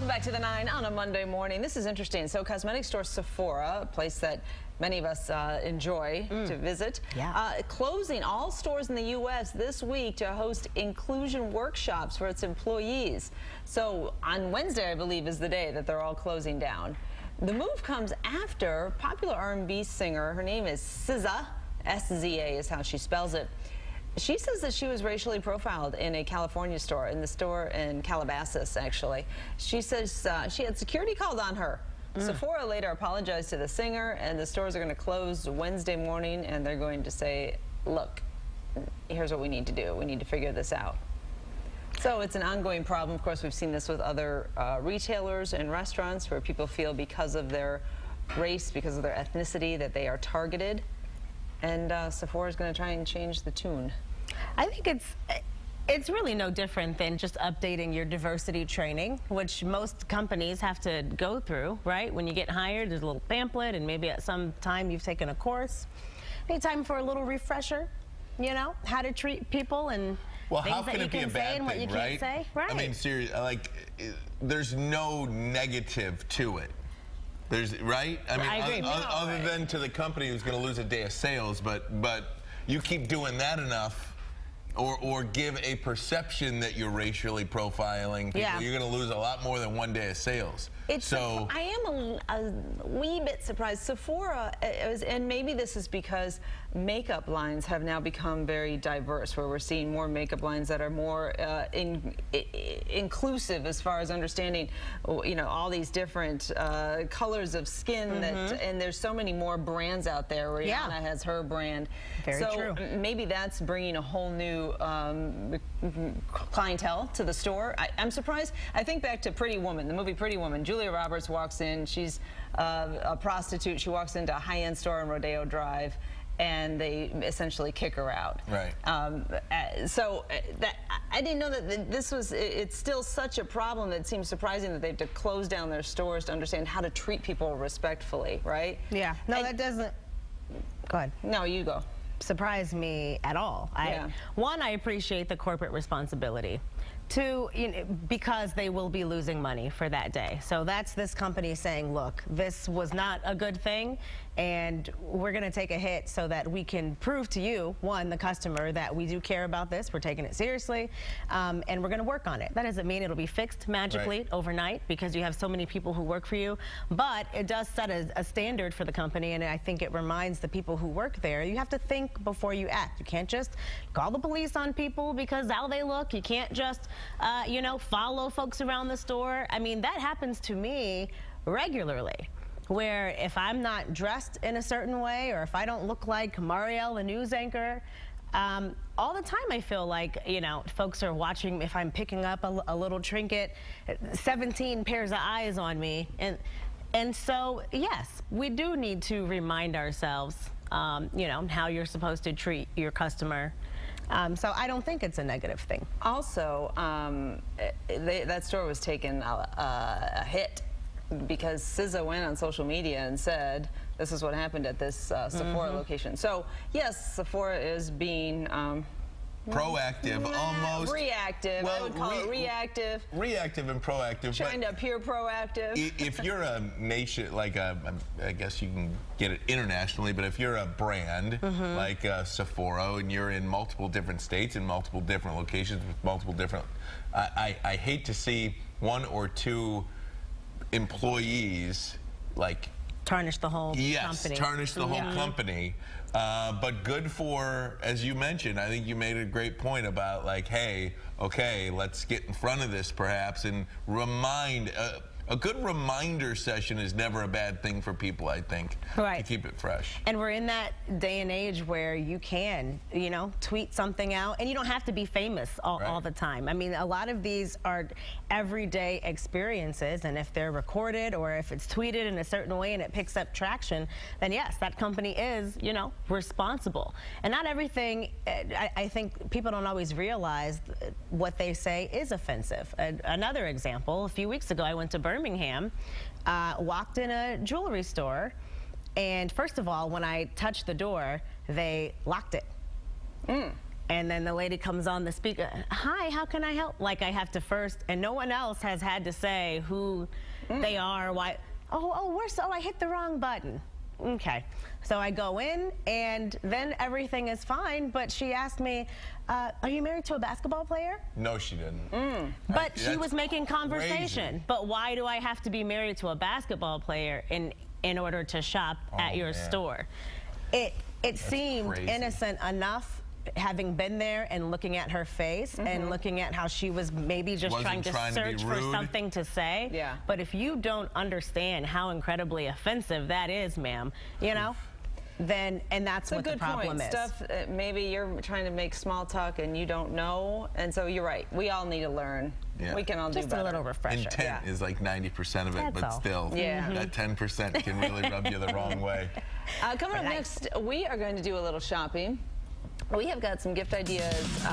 Welcome back to the 9 on a Monday morning. This is interesting. So cosmetic store Sephora, a place that many of us enjoy to visit, closing all stores in the U.S. this week to host inclusion workshops for its employees. So on Wednesday, I believe, is the day that they're all closing down. The move comes after popular R&B singer, her name is SZA, S-Z-A is how she spells it. She says that she was racially profiled in a California store, in the store in Calabasas, actually. She says she had security called on her. Sephora later apologized to the singer, and the stores are going to close Wednesday morning, and they're going to say, look, here's what we need to do. We need to figure this out. So it's an ongoing problem. Of course, we've seen this with other retailers and restaurants where people feel because of their race, because of their ethnicity, that they are targeted. And Sephora is going to try and change the tune. I think it's really no different than just updating your diversity training, which most companies have to go through, right? When you get hired, there's a little pamphlet, and maybe at some time you've taken a course. Any time for a little refresher, you know, how to treat people and things that you can say and what you can't say. Right. I mean, seriously, like, there's no negative to it. Right? I mean, I agree. Other than to the company who's going to lose a day of sales, but you keep doing that enough, or give a perception that you're racially profiling people, you're going to lose a lot more than one day of sales. I am a wee bit surprised. Sephora, and maybe this is because makeup lines have now become very diverse, where we're seeing more makeup lines that are more inclusive as far as understanding, you know, all these different colors of skin, and there's so many more brands out there. Rihanna has her brand. Very true. Maybe that's bringing a whole new clientele to the store. I'm surprised. I think back to Pretty Woman, the movie Pretty Woman. Julia Roberts walks in. She's a prostitute. She walks into a high-end store on Rodeo Drive, and they essentially kick her out. Right. So I didn't know that this was, it's still such a problem that it seems surprising that they have to close down their stores to understand how to treat people respectfully, right? Yeah. No, that doesn't, go ahead. No, you go. Surprise me at all. One, I appreciate the corporate responsibility. Two, you know, because they will be losing money for that day. So that's this company saying, look, this was not a good thing, and we're going to take a hit so that we can prove to you, one, the customer, that we do care about this, we're taking it seriously, and we're going to work on it. That doesn't mean it'll be fixed magically overnight, because you have so many people who work for you, but it does set a standard for the company, and I think it reminds the people who work there, you have to think before you act. You can't just call the police on people because how they look. You can't just you know, follow folks around the store. I mean, that happens to me regularly, where if I'm not dressed in a certain way, or if I don't look like Maurielle, the news anchor, all the time I feel like, you know, folks are watching if I'm picking up a little trinket, 17 pairs of eyes on me. And so, yes, we do need to remind ourselves, you know, how you're supposed to treat your customer. So I don't think it's a negative thing. Also, that store was taking a hit because SZA went on social media and said, this is what happened at this Sephora location. So, yes, Sephora is being proactive, almost. Reactive. Well, I would call it reactive. Reactive and proactive. Trying to appear proactive. If you're a nation, like I guess you can get it internationally, but if you're a brand like Sephora, and you're in multiple different states and multiple different locations with multiple different, I hate to see one or two employees like tarnish the whole company. Tarnish the whole company. But good for, as you mentioned, I think you made a great point about, like, hey, okay, let's get in front of this perhaps and remind. A good reminder session is never a bad thing for people, I think, to keep it fresh. And we're in that day and age where you can, you know, tweet something out, and you don't have to be famous all the time. I mean, a lot of these are everyday experiences, and if they're recorded or if it's tweeted in a certain way and it picks up traction, then yes, that company is, you know, responsible. And not everything, I think people don't always realize what they say is offensive. Another example, a few weeks ago, I went to Birmingham, walked in a jewelry store, and first of all, when I touched the door, they locked it. And then the lady comes on the speaker, hi, how can I help? Like I have to first, and no one else has had to say who they are, why. Oh, I hit the wrong button. Okay, so I go in, and then everything is fine, but she asked me, are you married to a basketball player? No, she didn't. But she was making conversation. Crazy. But why do I have to be married to a basketball player in order to shop at your store? It seemed crazy. Innocent enough, having been there and looking at her face and looking at how she was maybe just trying to search for something to say. Yeah. But if you don't understand how incredibly offensive that is, ma'am, you know, then, and that's what the problem is. Stuff, maybe you're trying to make small talk and you don't know, and so you're right. We all need to learn. Yeah. We can all do better. Just a little refresher. Intent is like 90% of it, but still, that 10% can really rub you the wrong way. Coming up next, we are going to do a little shopping. We have got some gift ideas.